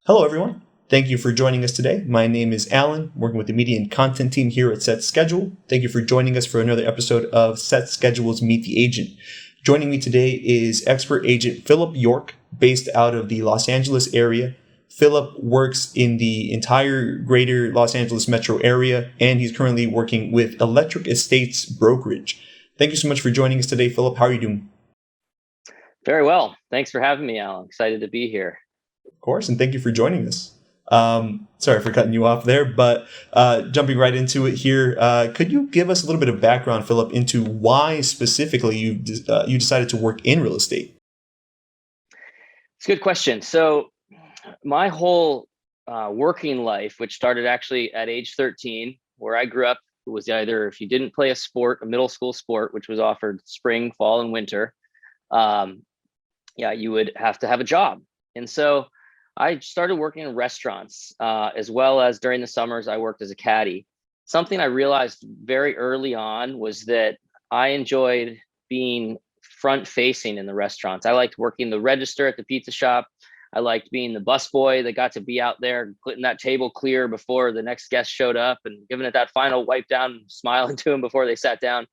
Hello, everyone. Thank you for joining us today. My name is Alan, working with the media and content team here at Set Schedule. Thank you for joining us for another episode of Set Schedule's Meet the Agent. Joining me today is expert agent Phillip York, based out of the Los Angeles area. Phillip works in the entire greater Los Angeles metro area, and he's currently working with Electric Estates Brokerage. Thank you so much for joining us today, Phillip. How are you doing? Very well. Thanks for having me, Alan. Excited to be here. Of course, and thank you for joining us. Sorry for cutting you off there, but jumping right into it here, could you give us a little bit of background, Phillip, into why specifically you decided to work in real estate? It's a good question. So my whole working life, which started actually at age 13, where I grew up, was either if you didn't play a sport, a middle school sport, which was offered spring, fall, and winter, you would have to have a job. And so I started working in restaurants, as well as during the summers, I worked as a caddy. Something I realized very early on was that I enjoyed being front facing in the restaurants. I liked working the register at the pizza shop. I liked being the busboy that got to be out there, putting that table clear before the next guest showed up and giving it that final wipe down, smiling to them before they sat down.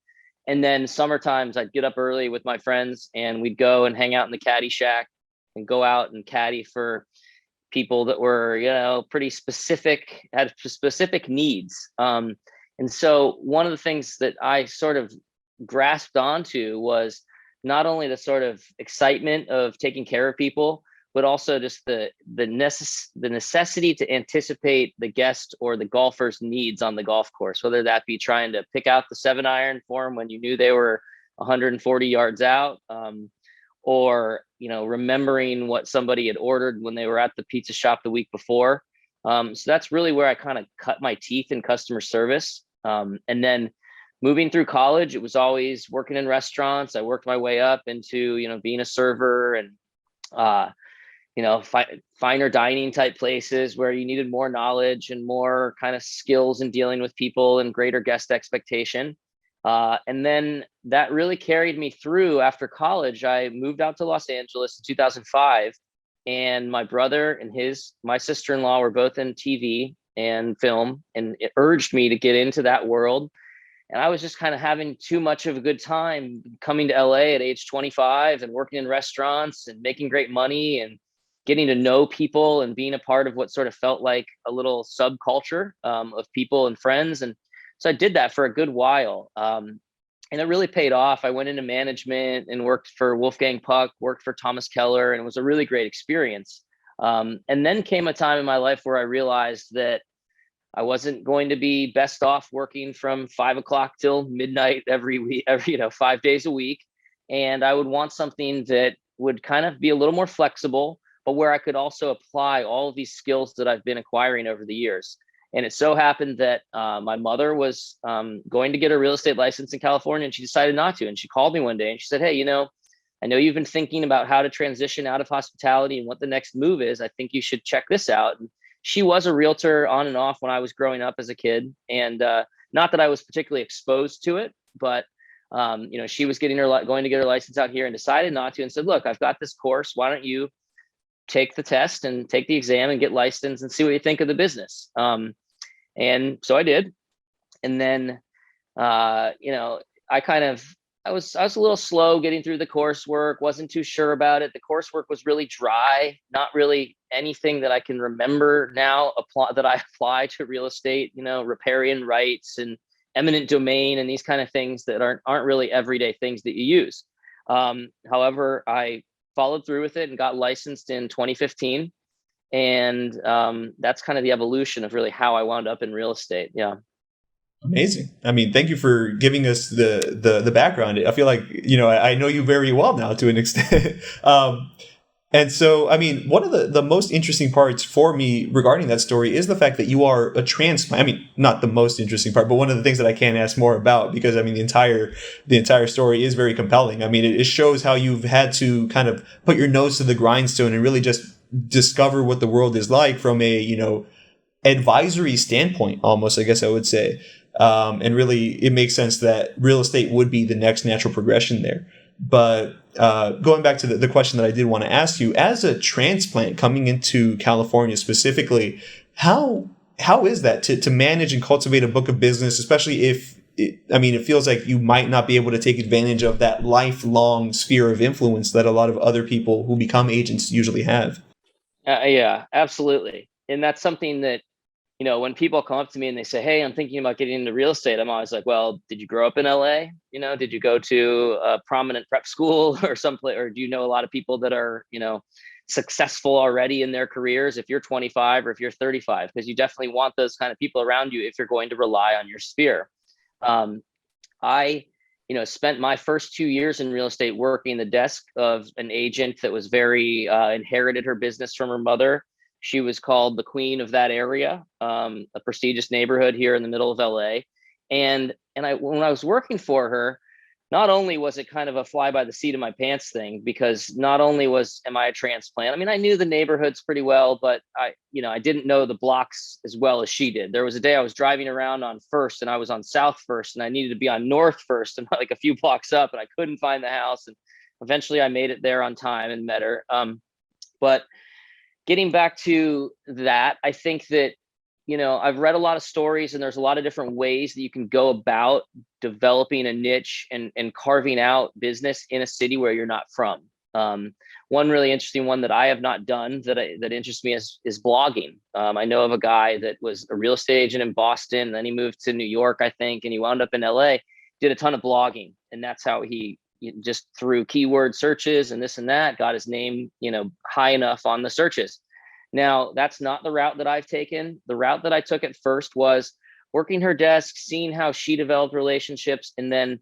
And then summer times, I'd get up early with my friends and we'd go and hang out in the caddy shack and go out and caddy for people that were, pretty specific, had specific needs. And so one of the things that I sort of grasped onto was not only the sort of excitement of taking care of people, but also just the necessity to anticipate the guest or the golfer's needs on the golf course, whether that be trying to pick out the 7-iron for them when you knew they were 140 yards out, or remembering what somebody had ordered when they were at the pizza shop the week before. So that's really where I kind of cut my teeth in customer service. And then moving through college, it was always working in restaurants. I worked my way up into being a server and finer dining type places where you needed more knowledge and more kind of skills in dealing with people and greater guest expectation. And then that really carried me through. After college, I moved out to Los Angeles in 2005, and my brother and my sister-in-law were both in TV and film, and it urged me to get into that world. And I was just kind of having too much of a good time coming to LA at age 25 and working in restaurants and making great money and getting to know people and being a part of what sort of felt like a little subculture of people and friends. And so I did that for a good while. And it really paid off. I went into management and worked for Wolfgang Puck, worked for Thomas Keller, and it was a really great experience. And then came a time in my life where I realized that I wasn't going to be best off working from 5 o'clock till midnight every week, 5 days a week. And I would want something that would kind of be a little more flexible, but where I could also apply all of these skills that I've been acquiring over the years. And it so happened that my mother was going to get a real estate license in California, and she decided not to. And she called me one day and she said, "Hey, I know you've been thinking about how to transition out of hospitality and what the next move is. I think you should check this out." And she was a realtor on and off when I was growing up as a kid. And not that I was particularly exposed to it, but she was going to get her license out here and decided not to, and said, "Look, I've got this course. Why don't you take the test and take the exam and get licensed and see what you think of the business?" And so I did. And then, I was a little slow getting through the coursework, wasn't too sure about it. The coursework was really dry, not really anything that I can remember now that I apply to real estate, riparian rights and eminent domain and these kind of things that aren't really everyday things that you use. However, I followed through with it and got licensed in 2015. And that's kind of the evolution of really how I wound up in real estate. Yeah. Amazing. I mean, thank you for giving us the background. I feel like, I know you very well now to an extent. And so, I mean, one of the most interesting parts for me regarding that story is the fact that you are a transplant. I mean, not the most interesting part, but one of the things that I can't ask more about, because I mean, the entire story is very compelling. I mean, it shows how you've had to kind of put your nose to the grindstone and really just discover what the world is like from a, advisory standpoint, almost, I guess I would say. And really, it makes sense that real estate would be the next natural progression there. But going back to the question that I did want to ask you, as a transplant coming into California specifically, how is that to manage and cultivate a book of business, especially if it feels like you might not be able to take advantage of that lifelong sphere of influence that a lot of other people who become agents usually have. Yeah, absolutely. And that's something that, when people come up to me and they say, "Hey, I'm thinking about getting into real estate," I'm always like, "Well, did you grow up in LA? Did you go to a prominent prep school or someplace, or do you know a lot of people that are, successful already in their careers if you're 25 or if you're 35? Because you definitely want those kind of people around you if you're going to rely on your sphere." Um, I, spent my first 2 years in real estate working the desk of an agent that was very inherited her business from her mother. She was called the queen of that area, a prestigious neighborhood here in the middle of LA. And when I was working for her, not only was it kind of a fly by the seat of my pants thing, because not only am I a transplant, I mean, I knew the neighborhoods pretty well, but I didn't know the blocks as well as she did. There was a day I was driving around on First and I was on South First and I needed to be on North First and like a few blocks up, and I couldn't find the house. And eventually I made it there on time and met her. But getting back to that, I think that, I've read a lot of stories and there's a lot of different ways that you can go about developing a niche and carving out business in a city where you're not from. One really interesting one that I have not done that interests me is blogging. I know of a guy that was a real estate agent in Boston, then he moved to New York, I think, and he wound up in LA, did a ton of blogging. And that's how he just through keyword searches and this and that got his name, high enough on the searches. Now, that's not the route that I've taken. The route that I took at first was working her desk, seeing how she developed relationships, and then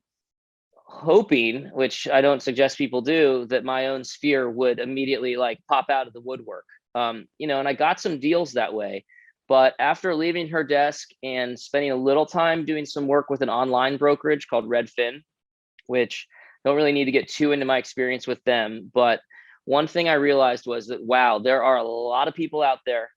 hoping, which I don't suggest people do, that my own sphere would immediately like pop out of the woodwork. And I got some deals that way. But after leaving her desk and spending a little time doing some work with an online brokerage called Redfin, which don't really need to get too into my experience with them, but one thing I realized was that, wow, there are a lot of people out there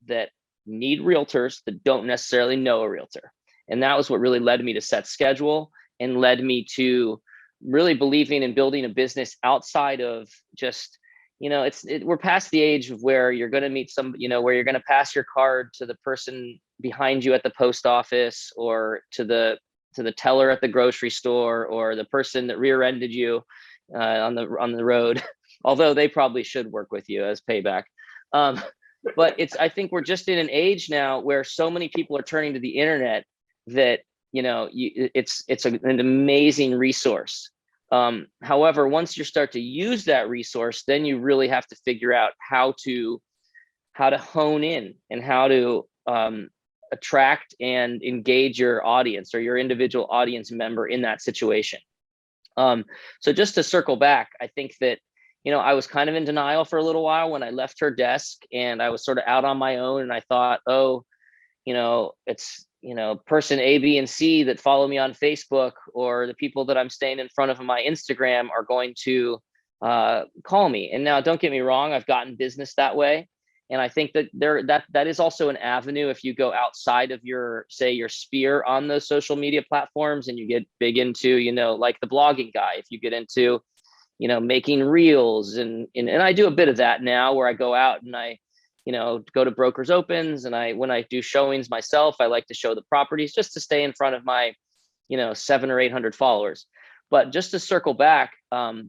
that need realtors that don't necessarily know a realtor. And that was what really led me to Set Schedule and led me to really believing in building a business outside of just, we're past the age of where you're going to meet where you're going to pass your card to the person behind you at the post office, or to the teller at the grocery store, or the person that rear-ended you on the road. Although they probably should work with you as payback. But I think we're just in an age now where so many people are turning to the internet that, it's an amazing resource. However, once you start to use that resource, then you really have to figure out how to hone in and how to attract and engage your audience or your individual audience member in that situation. So just to circle back, I think that, I was kind of in denial for a little while when I left her desk and I was sort of out on my own. And I thought, oh, it's, person A, B, and C that follow me on Facebook, or the people that I'm staying in front of on my Instagram are going to call me. And now, don't get me wrong, I've gotten business that way. And I think that that is also an avenue if you go outside of your sphere on those social media platforms and you get big into, like the blogging guy, if you get into, making reels and I do a bit of that now, where I go out and I, go to brokers opens, and when I do showings myself, I like to show the properties just to stay in front of my, 700 or 800 followers. But just to circle back, I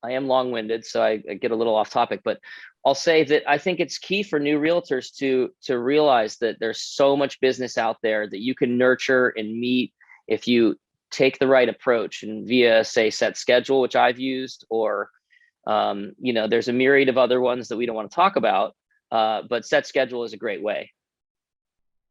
am long-winded, so I get a little off topic, but I'll say that I think it's key for new realtors to realize that there's so much business out there that you can nurture and meet if you take the right approach, and via, say, Set Schedule, which I've used, or there's a myriad of other ones that we don't want to talk about, but Set Schedule is a great way.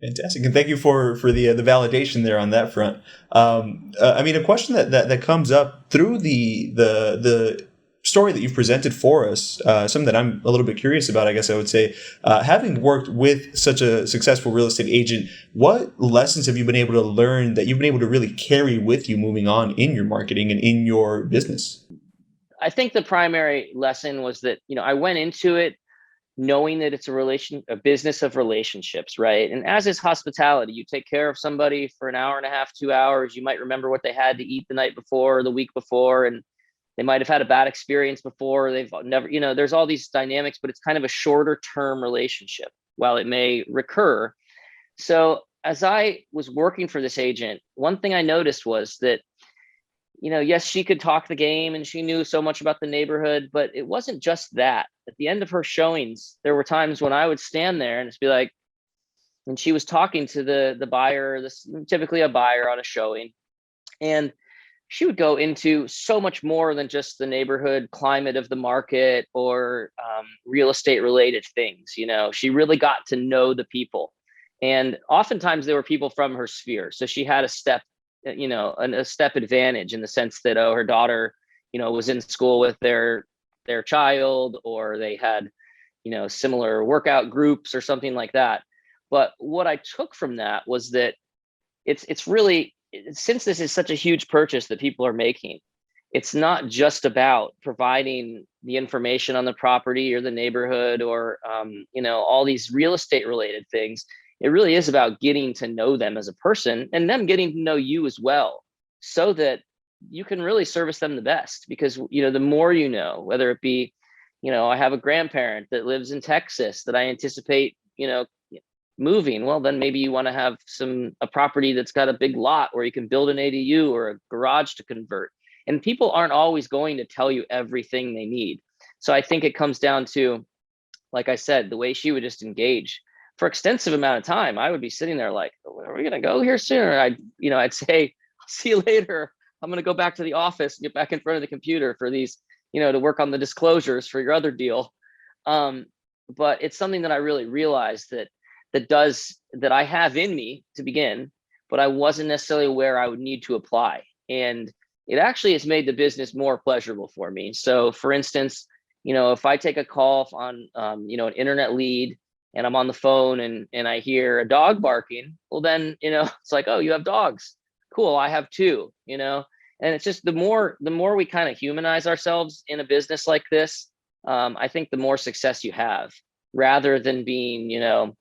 Fantastic, and thank you for the validation there on that front. A question that comes up through the story that you've presented for us, something that I'm a little bit curious about, I guess I would say, having worked with such a successful real estate agent, what lessons have you been able to learn that you've been able to really carry with you moving on in your marketing and in your business? I think the primary lesson was that, I went into it knowing that it's a business of relationships, right? And as is hospitality, you take care of somebody for an hour and a half, 2 hours. You might remember what they had to eat the night before or the week before, and They might have had a bad experience before. They've never, there's all these dynamics, but it's kind of a shorter term relationship while it may recur. So as I was working for this agent, one thing I noticed was that, yes, she could talk the game and she knew so much about the neighborhood, but it wasn't just that. At the end of her showings, there were times when I would stand there and just be like, and she was talking to the buyer, this typically a buyer on a showing, and she would go into so much more than just the neighborhood climate of the market or real estate related things. She really got to know the people, and oftentimes they were people from her sphere. So she had a step, a step advantage in the sense that, oh, her daughter, was in school with their child, or they had, similar workout groups or something like that. But what I took from that was that it's really, since this is such a huge purchase that people are making, it's not just about providing the information on the property or the neighborhood or all these real estate related things. It really is about getting to know them as a person and them getting to know you as well, so that you can really service them the best. Because the more, whether it be, I have a grandparent that lives in Texas that I anticipate moving, well, then maybe you want to have a property that's got a big lot where you can build an ADU or a garage to convert. And people aren't always going to tell you everything they need. So I think it comes down to, like I said, the way she would just engage for extensive amount of time. I would be sitting there like, are we going to go here soon? Or I'd say, I'll see you later. I'm going to go back to the office and get back in front of the computer for these, to work on the disclosures for your other deal. But it's something that I really realized that I have in me to begin, but I wasn't necessarily aware I would need to apply. And it actually has made the business more pleasurable for me. So for instance, if I take a call on, an internet lead and I'm on the phone and I hear a dog barking, well then, it's like, oh, you have dogs. Cool. I have two, and it's just the more we kind of humanize ourselves in a business like this, I think the more success you have, rather than being,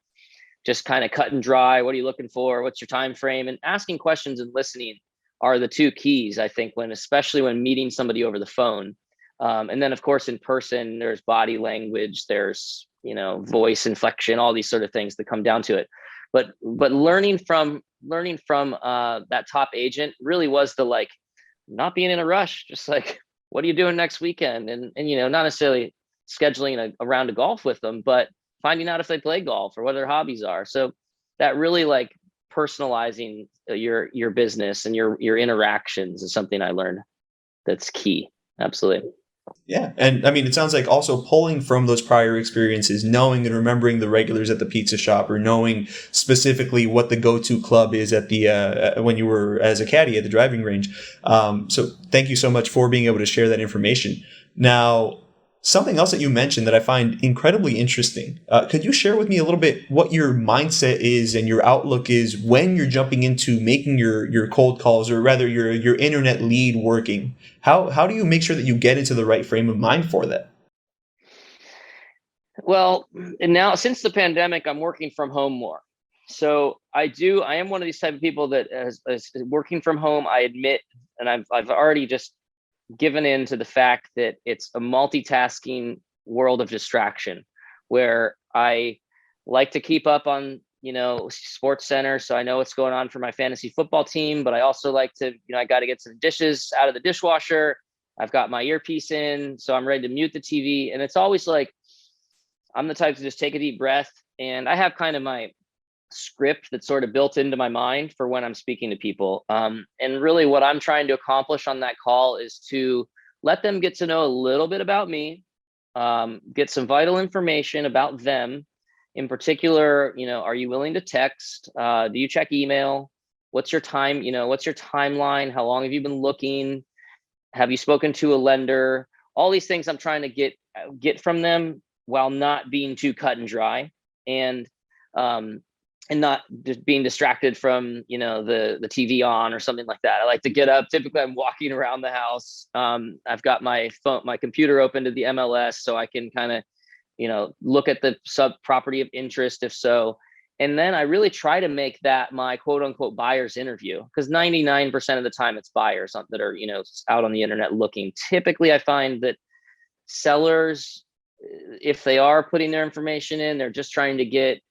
just kind of cut and dry. What are you looking for? What's your time frame? And asking questions and listening are the two keys, I think, especially when meeting somebody over the phone. And then of course, in person, there's body language, there's, voice inflection, all these sort of things that come down to it. But learning from that top agent really was the, like, not being in a rush, just like, what are you doing next weekend? And not necessarily scheduling a round of golf with them, but finding out if they play golf or what their hobbies are. So that really, like, personalizing your business and your interactions is something I learned that's key. Absolutely. Yeah. And I mean, it sounds like also pulling from those prior experiences, knowing and remembering the regulars at the pizza shop, or knowing specifically what the go-to club is at the when you were as a caddy at the driving range. So thank you so much for being able to share that information. Now, something else that you mentioned that I find incredibly interesting. Could you share with me a little bit what your mindset is and your outlook is when you're jumping into making your cold calls, or rather your internet lead working? How do you make sure that you get into the right frame of mind for that? Well, and now since the pandemic, I'm working from home more. So I am one of these type of people that is working from home. I admit, and I've already just given in to the fact that it's a multitasking world of distraction, where I like to keep up on, Sports Center, so I know what's going on for my fantasy football team, but I also like to, I got to get some dishes out of the dishwasher. I've got my earpiece in, so I'm ready to mute the TV. And it's always like, I'm the type to just take a deep breath, and I have kind of my script that's sort of built into my mind for when I'm speaking to people. And really what I'm trying to accomplish on that call is to let them get to know a little bit about me, get some vital information about them. In particular, are you willing to text? Do you check email? What's your time? What's your timeline? How long have you been looking? Have you spoken to a lender? All these things I'm trying to get from them while not being too cut and dry, and not just being distracted from, the TV on or something like that. I like to get up. Typically I'm walking around the house. I've got my computer open to the MLS, so I can kind of, look at the sub property of interest, if so. And then I really try to make that my quote unquote buyer's interview, because 99% of the time it's buyers that are, out on the internet looking. Typically, I find that sellers, if they are putting their information in, they're just trying to get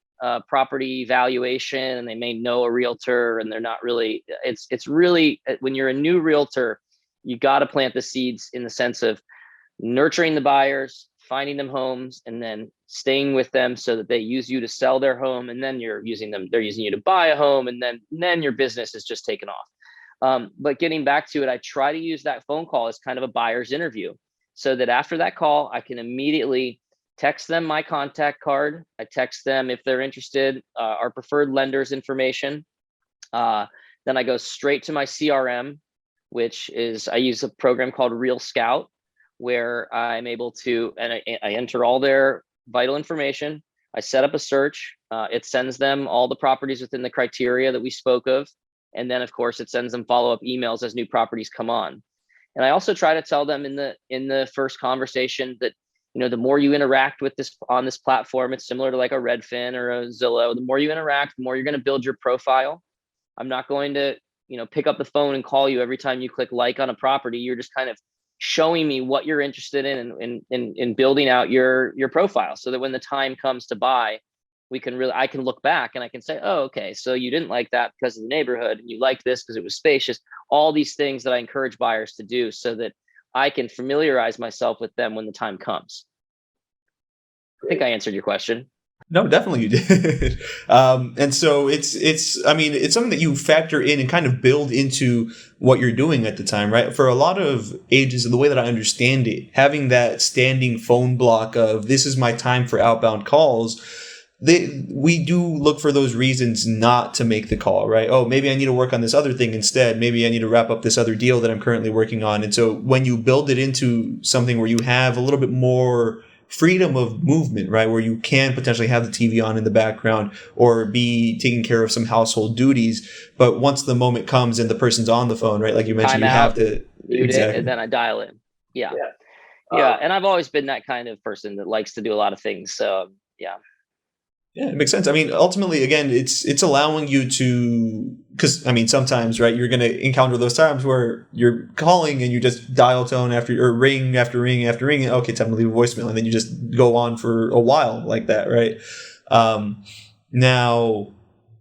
property valuation, and they may know a realtor, and they're not really, it's really, when you're a new realtor, you got to plant the seeds in the sense of nurturing the buyers, finding them homes, and then staying with them so that they use you to sell their home, and then they're using you to buy a home, and then your business is just taken off. But getting back to it, I try to use that phone call as kind of a buyer's interview, so that after that call, I can immediately text them my contact card. I text them, if they're interested, our preferred lender's information. Then I go straight to my CRM, which is, I use a program called Real Scout, where I'm able to, and I enter all their vital information. I set up a search. It sends them all the properties within the criteria that we spoke of. And then, of course, it sends them follow-up emails as new properties come on. And I also try to tell them in the first conversation that, the more you interact with this on this platform, it's similar to like a Redfin or a Zillow. The more you interact, the more you're going to build your profile. I'm not going to, pick up the phone and call you every time you click like on a property. You're just kind of showing me what you're interested in building out your profile, so that when the time comes to buy, I can look back and I can say, oh, okay, so you didn't like that because of the neighborhood, and you liked this because it was spacious. All these things that I encourage buyers to do, so that I can familiarize myself with them when the time comes. I think I answered your question. No, definitely you did. And so I mean, it's something that you factor in and kind of build into what you're doing at the time, right? For a lot of agents, the way that I understand it, having that standing phone block of this is my time for outbound calls, we do look for those reasons not to make the call, right? Oh, maybe I need to work on this other thing instead. Maybe I need to wrap up this other deal that I'm currently working on. And so when you build it into something where you have a little bit more freedom of movement, right, where you can potentially have the TV on in the background or be taking care of some household duties, but once the moment comes and the person's on the phone, right, like you mentioned, Time you out, have to mute exactly. it, and then I dial in. Yeah. And I've always been that kind of person that likes to do a lot of things. So yeah. Yeah, it makes sense. I mean, ultimately, again, it's allowing you to, because I mean, sometimes, right, you're going to encounter those times where you're calling and you just dial tone after, or ring after ring after ring. Okay, time to leave a voicemail, and then you just go on for a while like that, right? Now,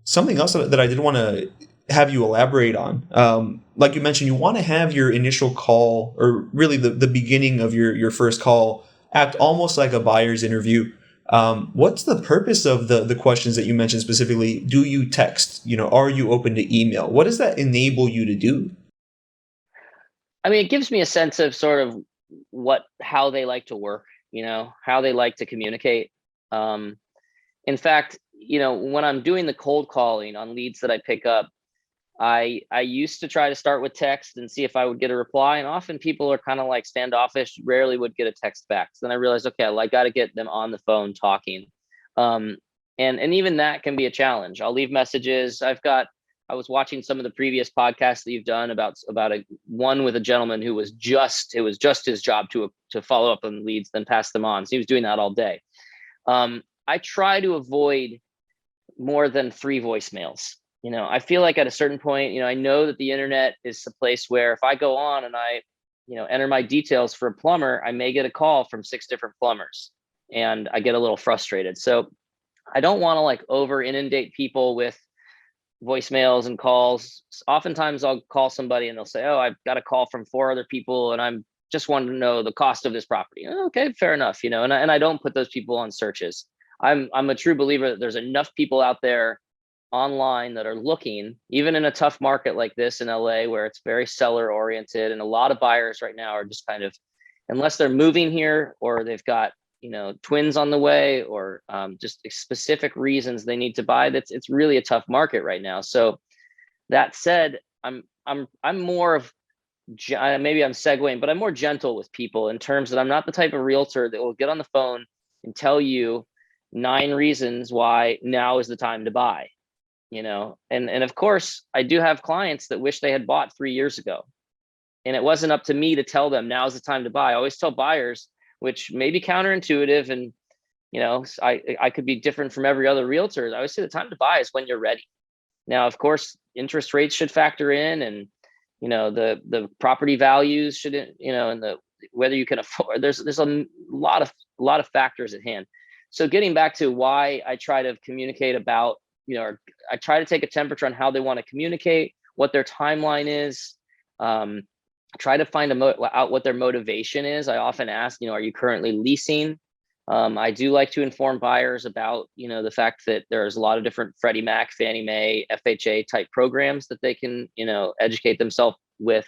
something else that I did want to have you elaborate on, like you mentioned, you want to have your initial call, or really the beginning of your first call, act almost like a buyer's interview. What's the purpose of the questions that you mentioned specifically? Do you text? Are you open to email? What does that enable you to do? I mean, it gives me a sense of sort of how they like to work, how they like to communicate. In fact, when I'm doing the cold calling on leads that I pick up, I used to try to start with text and see if I would get a reply, and often people are kind of like standoffish, rarely would get a text back. So then I realized, okay, I got to get them on the phone talking, and even that can be a challenge. I'll leave messages. I was watching some of the previous podcasts that you've done about one with a gentleman who it was just his job to follow up on leads, then pass them on. So he was doing that all day. I try to avoid more than 3 voicemails. I feel like at a certain point, I know that the internet is a place where if I go on and I, enter my details for a plumber, I may get a call from 6 different plumbers, and I get a little frustrated. So I don't want to like over inundate people with voicemails and calls. Oftentimes I'll call somebody and they'll say, oh, I've got a call from 4 other people and I'm just wanting to know the cost of this property. Okay, fair enough. And I don't put those people on searches. I'm a true believer that there's enough people out there online that are looking, even in a tough market like this in LA, where it's very seller oriented, and a lot of buyers right now are just kind of, unless they're moving here or they've got twins on the way, or just specific reasons they need to buy, it's really a tough market right now. So that said, I'm more of, maybe I'm segueing, but I'm more gentle with people in terms that I'm not the type of realtor that will get on the phone and tell you 9 reasons why now is the time to buy. And of course I do have clients that wish they had bought 3 years ago, and it wasn't up to me to tell them now's the time to buy. I always tell buyers, which may be counterintuitive and I could be different from every other realtor. I always say the time to buy is when you're ready. Now, of course, interest rates should factor in, and the property values should, and the whether you can afford. There's a lot of factors at hand. So getting back to why I try to communicate about, or I try to take a temperature on how they want to communicate, what their timeline is. Try to find out what their motivation is. I often ask, are you currently leasing? I do like to inform buyers about, the fact that there's a lot of different Freddie Mac, Fannie Mae, FHA type programs that they can, educate themselves with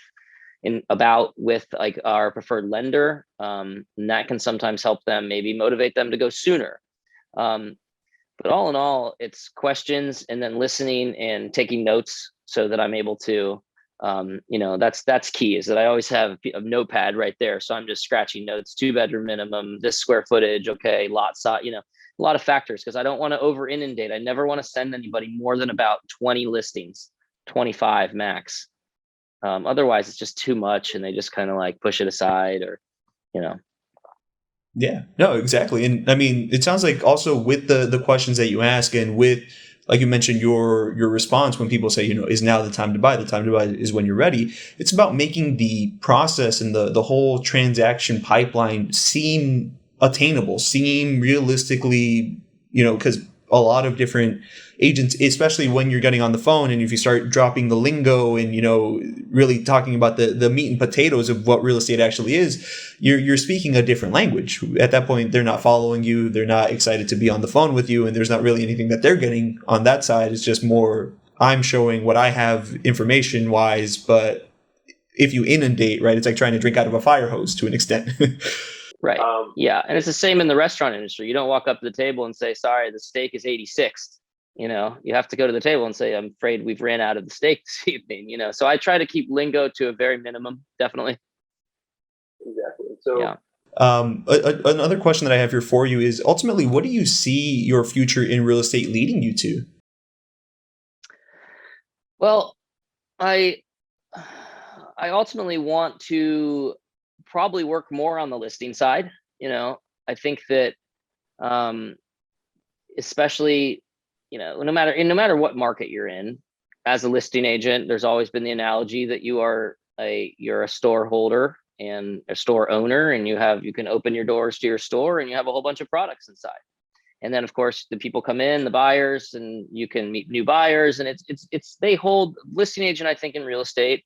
with like our preferred lender. And that can sometimes help them, maybe motivate them to go sooner. But all in all, it's questions and then listening and taking notes so that I'm able to, that's key, is that I always have a notepad right there. So I'm just scratching notes, 2-bedroom minimum, this square footage. Okay. Lot size, a lot of factors, because I don't want to over inundate. I never want to send anybody more than about 20 listings, 25 max. Otherwise it's just too much and they just kind of like push it aside, or, you know. Yeah, no, exactly. And I mean, it sounds like also with the questions that you ask, and with, like you mentioned, your response when people say, is now the time to buy? The time to buy is when you're ready. It's about making the process and the whole transaction pipeline seem attainable, seem realistically, because a lot of different agents, especially when you're getting on the phone, and if you start dropping the lingo and really talking about the meat and potatoes of what real estate actually is, you're speaking a different language. At that point, they're not following you, they're not excited to be on the phone with you, and there's not really anything that they're getting on that side. It's just more, I'm showing what I have information wise. But if you inundate, right, it's like trying to drink out of a fire hose to an extent. Right. Yeah. And it's the same in the restaurant industry. You don't walk up to the table and say, sorry, the steak is 86. You have to go to the table and say, I'm afraid we've ran out of the steak this evening. So I try to keep lingo to a very minimum, definitely. Exactly. So Yeah. Another question that I have here for you is, ultimately, what do you see your future in real estate leading you to? Well, I ultimately want to probably work more on the listing side. I think that, especially, no matter what market you're in, as a listing agent, there's always been the analogy that you're a store holder and a store owner, and you can open your doors to your store and you have a whole bunch of products inside. And then of course the people come in, the buyers, and you can meet new buyers, and they hold listing agent, I think, in real estate,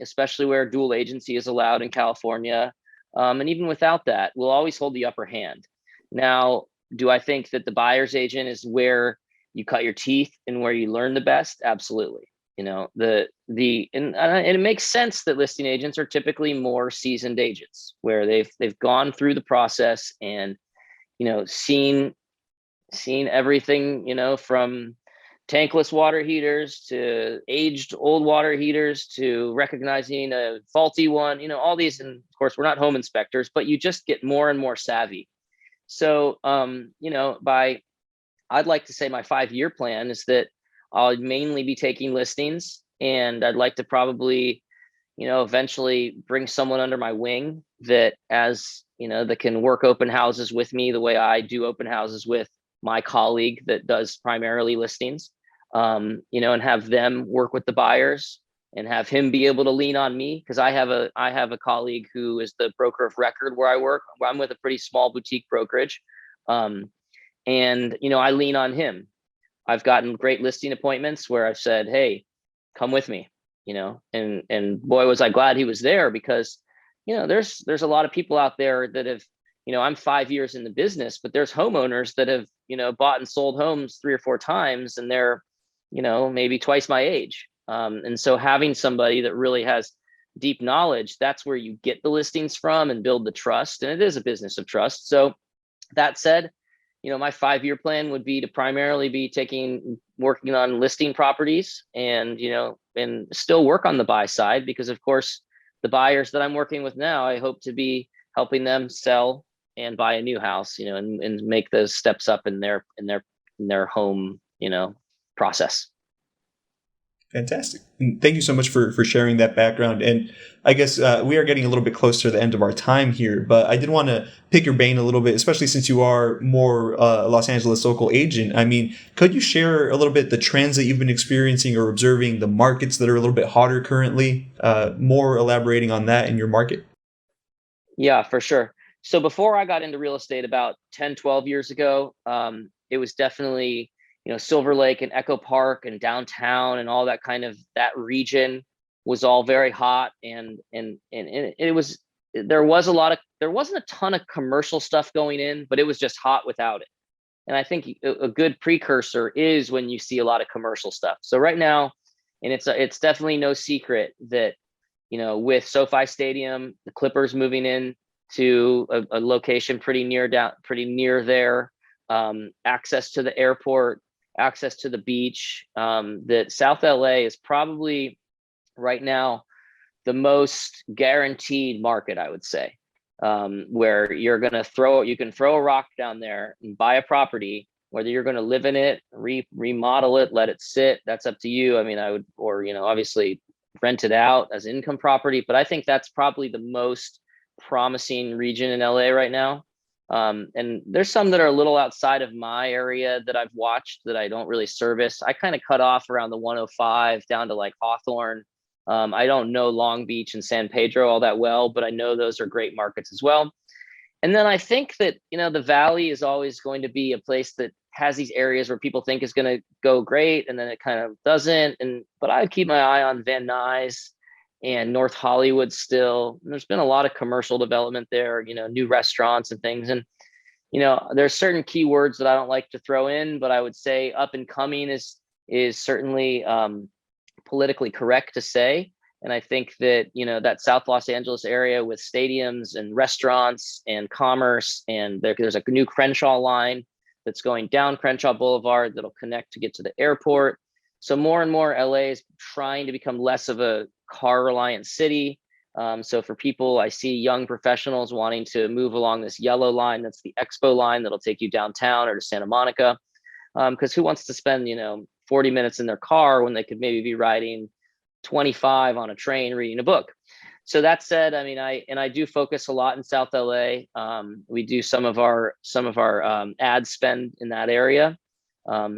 especially where dual agency is allowed in California. And even without that, we'll always hold the upper hand. Now, do I think that the buyer's agent is where you cut your teeth and where you learn the best? Absolutely. And it makes sense that listing agents are typically more seasoned agents, where they've gone through the process and, seen everything, from tankless water heaters to aged old water heaters to recognizing a faulty one, all these. And of course, we're not home inspectors, but you just get more and more savvy. So, I'd like to say my 5-year plan is that I'll mainly be taking listings, and I'd like to probably, eventually bring someone under my wing that that can work open houses with me the way I do open houses with my colleague that does primarily listings, and have them work with the buyers and have him be able to lean on me, because I have a colleague who is the broker of record where I work. I'm with a pretty small boutique brokerage. And I lean on him. I've gotten great listing appointments where I've said, hey, come with me, and boy, was I glad he was there, because there's a lot of people out there that have, I'm 5 years in the business, but there's homeowners that have bought and sold homes 3 or 4 times, and they're maybe twice my age. And so having somebody that really has deep knowledge, that's where you get the listings from and build the trust, and it is a business of trust. So that said, my 5-year plan would be to primarily be working on listing properties, and and still work on the buy side, because of course the buyers that I'm working with now, I hope to be helping them sell and buy a new house, and make those steps up in their home, process. Fantastic. And thank you so much for sharing that background. And I guess we are getting a little bit close to the end of our time here, but I did want to pick your brain a little bit, especially since you are more Los Angeles local agent. I mean, could you share a little bit the trends that you've been experiencing or observing, the markets that are a little bit hotter currently, more elaborating on that in your market? Yeah, for sure. So before I got into real estate about 10, 12 years ago, it was definitely, Silver Lake and Echo Park and downtown and all that kind of that region was all very hot and it was there wasn't a ton of commercial stuff going in, but it was just hot without it. And I think a good precursor is when you see a lot of commercial stuff. So right now, and it's definitely no secret that with SoFi Stadium, the Clippers moving in to a location pretty near there, access to the airport, access to the beach. That South LA is probably right now the most guaranteed market, I would say, where you can throw a rock down there and buy a property. Whether you're going to live in it, remodel it, let it sit, that's up to you. I mean, I would, or obviously rent it out as income property. But I think that's probably the most promising region in LA right now. And there's some that are a little outside of my area that I've watched that I don't really service. I kind of cut off around the 105 down to like Hawthorne. I don't know Long Beach and San Pedro all that well, but I know those are great markets as well. And then I think that, the Valley is always going to be a place that has these areas where people think is going to go great and then it kind of doesn't. But I keep my eye on Van Nuys and North Hollywood still. And there's been a lot of commercial development there, new restaurants and things. And, there's certain keywords that I don't like to throw in, but I would say up and coming is certainly politically correct to say. And I think that, that South Los Angeles area with stadiums and restaurants and commerce, and there's a new Crenshaw line that's going down Crenshaw Boulevard that'll connect to get to the airport. So more and more LA is trying to become less of a car reliant city. So for people, I see young professionals wanting to move along this yellow line. That's the Expo line that'll take you downtown or to Santa Monica. Because who wants to spend, 40 minutes in their car when they could maybe be riding 25 on a train reading a book? So that said, I mean, I do focus a lot in South LA. We do some of our ad spend in that area.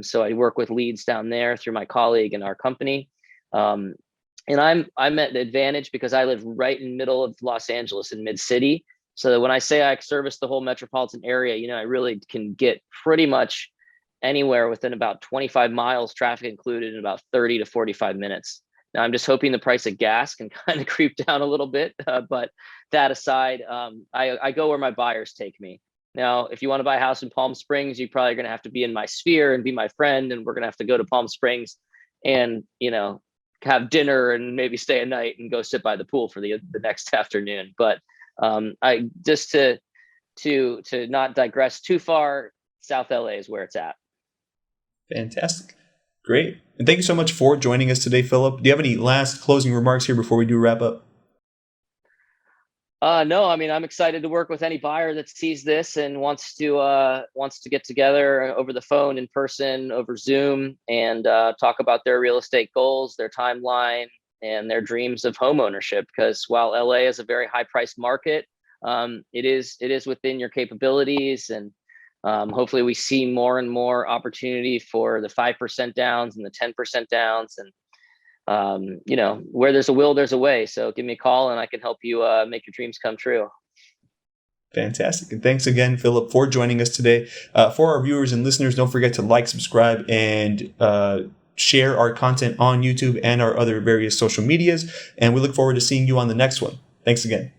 So I work with leads down there through my colleague and our company. And I'm at an advantage because I live right in the middle of Los Angeles in mid city. So that when I say I service the whole metropolitan area, I really can get pretty much anywhere within about 25 miles, traffic included, in about 30 to 45 minutes. Now, I'm just hoping the price of gas can kind of creep down a little bit. But that aside, I go where my buyers take me. Now, if you want to buy a house in Palm Springs, you're probably going to have to be in my sphere and be my friend. And we're going to have to go to Palm Springs and, have dinner and maybe stay a night and go sit by the pool for the next afternoon. But I just to not digress too far, South LA is where it's at. Fantastic. Great. And thank you so much for joining us today, Phillip. Do you have any last closing remarks here before we do wrap up? No, I mean, I'm excited to work with any buyer that sees this and wants to get together over the phone, in person, over Zoom, and talk about their real estate goals, their timeline, and their dreams of home ownership. Because while LA is a very high priced market, it is within your capabilities, and hopefully we see more and more opportunity for the 5% downs and the 10% downs. And where there's a will, there's a way. So give me a call and I can help you make your dreams come true. Fantastic. And thanks again, Phillip, for joining us today. For our viewers and listeners, don't forget to like, subscribe, and share our content on YouTube and our other various social medias. And we look forward to seeing you on the next one. Thanks again.